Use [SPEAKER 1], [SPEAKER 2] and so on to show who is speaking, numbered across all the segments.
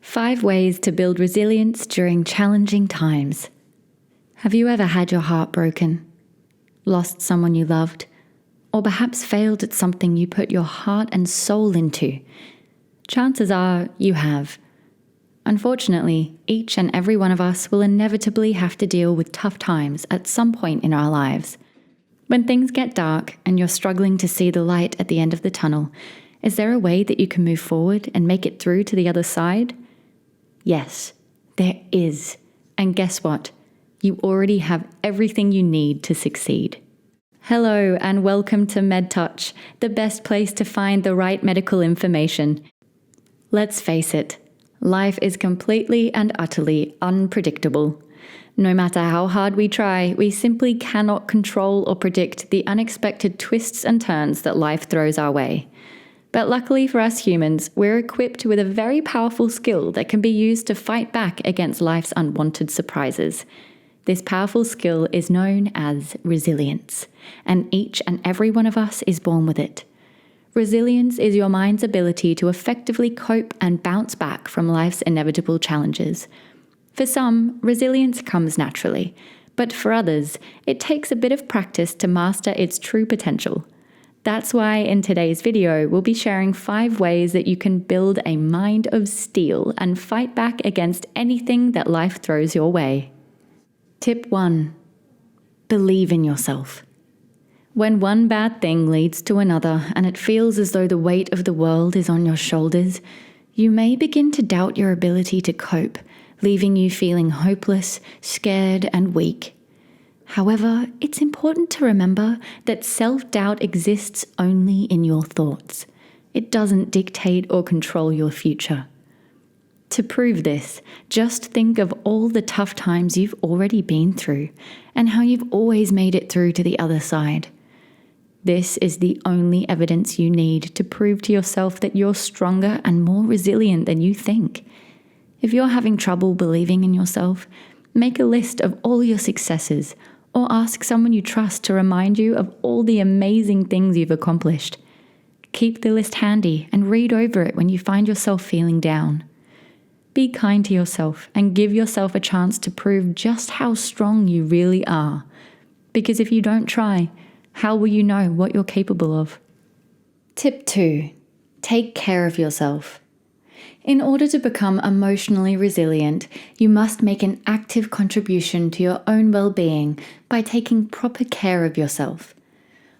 [SPEAKER 1] 5 ways to build resilience during challenging times. Have you ever had your heart broken, lost someone you loved, or perhaps failed at something you put your heart and soul into? Chances are you have. Unfortunately, each and every one of us will inevitably have to deal with tough times at some point in our lives. When things get dark and you're struggling to see the light at the end of the tunnel, is there a way that you can move forward and make it through to the other side? Yes, there is. And guess what? You already have everything you need to succeed. Hello and welcome to MedTouch, the best place to find the right medical information. Let's face it, life is completely and utterly unpredictable. No matter how hard we try, we simply cannot control or predict the unexpected twists and turns that life throws our way. But luckily for us humans, we're equipped with a very powerful skill that can be used to fight back against life's unwanted surprises. This powerful skill is known as resilience, and each and every one of us is born with it. Resilience is your mind's ability to effectively cope and bounce back from life's inevitable challenges. For some, resilience comes naturally, but for others, it takes a bit of practice to master its true potential. That's why in today's video, we'll be sharing 5 ways that you can build a mind of steel and fight back against anything that life throws your way. Tip 1. Believe in yourself. When one bad thing leads to another and it feels as though the weight of the world is on your shoulders, you may begin to doubt your ability to cope, leaving you feeling hopeless, scared, and weak. However, it's important to remember that self-doubt exists only in your thoughts. It doesn't dictate or control your future. To prove this, just think of all the tough times you've already been through and how you've always made it through to the other side. This is the only evidence you need to prove to yourself that you're stronger and more resilient than you think. If you're having trouble believing in yourself, make a list of all your successes, or ask someone you trust to remind you of all the amazing things you've accomplished. Keep the list handy and read over it when you find yourself feeling down. Be kind to yourself and give yourself a chance to prove just how strong you really are. Because if you don't try, how will you know what you're capable of? Tip 2. Take care of yourself. In order to become emotionally resilient, you must make an active contribution to your own well-being by taking proper care of yourself.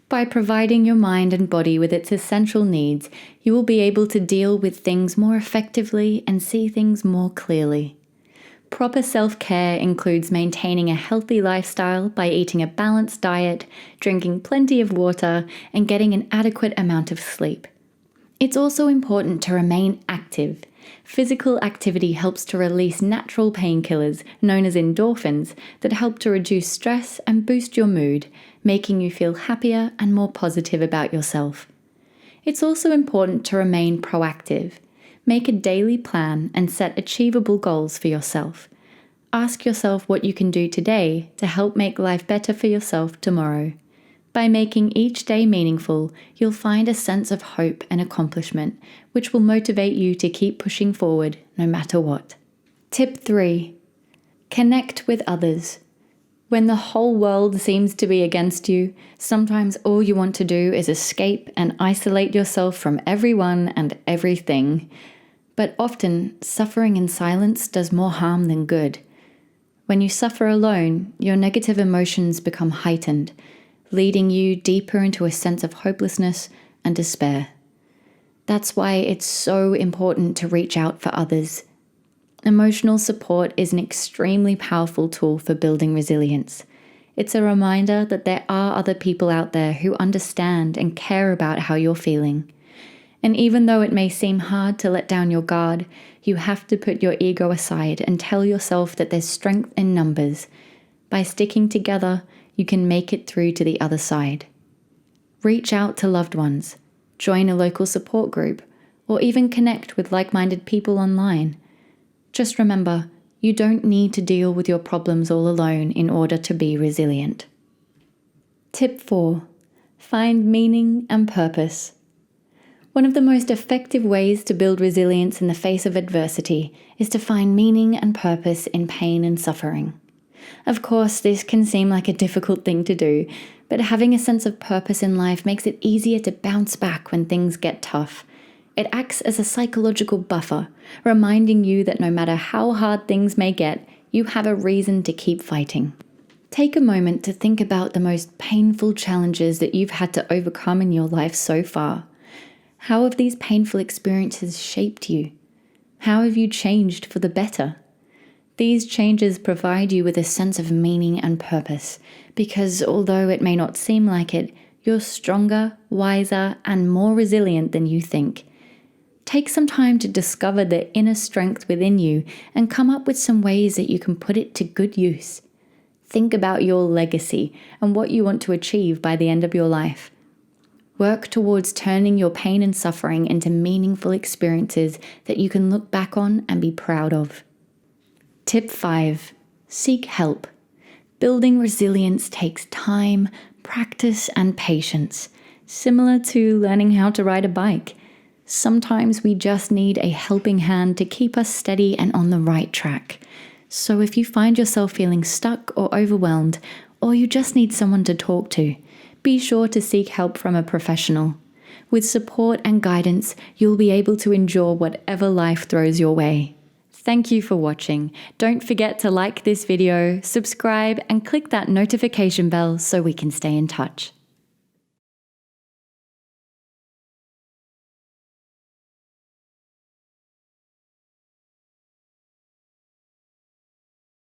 [SPEAKER 1] By providing your mind and body with its essential needs, you will be able to deal with things more effectively and see things more clearly. Proper self-care includes maintaining a healthy lifestyle by eating a balanced diet, drinking plenty of water, and getting an adequate amount of sleep. It's also important to remain active. Physical activity helps to release natural painkillers, known as endorphins, that help to reduce stress and boost your mood, making you feel happier and more positive about yourself. It's also important to remain proactive. Make a daily plan and set achievable goals for yourself. Ask yourself what you can do today to help make life better for yourself tomorrow. By making each day meaningful, you'll find a sense of hope and accomplishment, which will motivate you to keep pushing forward no matter what. Tip 3. Connect with others. When the whole world seems to be against you, sometimes all you want to do is escape and isolate yourself from everyone and everything. But often, suffering in silence does more harm than good. When you suffer alone, your negative emotions become heightened, leading you deeper into a sense of hopelessness and despair. That's why it's so important to reach out for others. Emotional support is an extremely powerful tool for building resilience. It's a reminder that there are other people out there who understand and care about how you're feeling. And even though it may seem hard to let down your guard, you have to put your ego aside and tell yourself that there's strength in numbers. By sticking together, you can make it through to the other side. Reach out to loved ones, join a local support group, or even connect with like-minded people online. Just remember, you don't need to deal with your problems all alone in order to be resilient. Tip 4. Find meaning and purpose. One of the most effective ways to build resilience in the face of adversity is to find meaning and purpose in pain and suffering. Of course, this can seem like a difficult thing to do, but having a sense of purpose in life makes it easier to bounce back when things get tough. It acts as a psychological buffer, reminding you that no matter how hard things may get, you have a reason to keep fighting. Take a moment to think about the most painful challenges that you've had to overcome in your life so far. How have these painful experiences shaped you? How have you changed for the better? These changes provide you with a sense of meaning and purpose, because although it may not seem like it, you're stronger, wiser, and more resilient than you think. Take some time to discover the inner strength within you and come up with some ways that you can put it to good use. Think about your legacy and what you want to achieve by the end of your life. Work towards turning your pain and suffering into meaningful experiences that you can look back on and be proud of. Tip 5. Seek help. Building resilience takes time, practice, and patience, similar to learning how to ride a bike. Sometimes we just need a helping hand to keep us steady and on the right track. So if you find yourself feeling stuck or overwhelmed, or you just need someone to talk to, be sure to seek help from a professional. With support and guidance, you'll be able to endure whatever life throws your way. Thank you for watching. Don't forget to like this video, subscribe, and click that notification bell so we can stay in touch.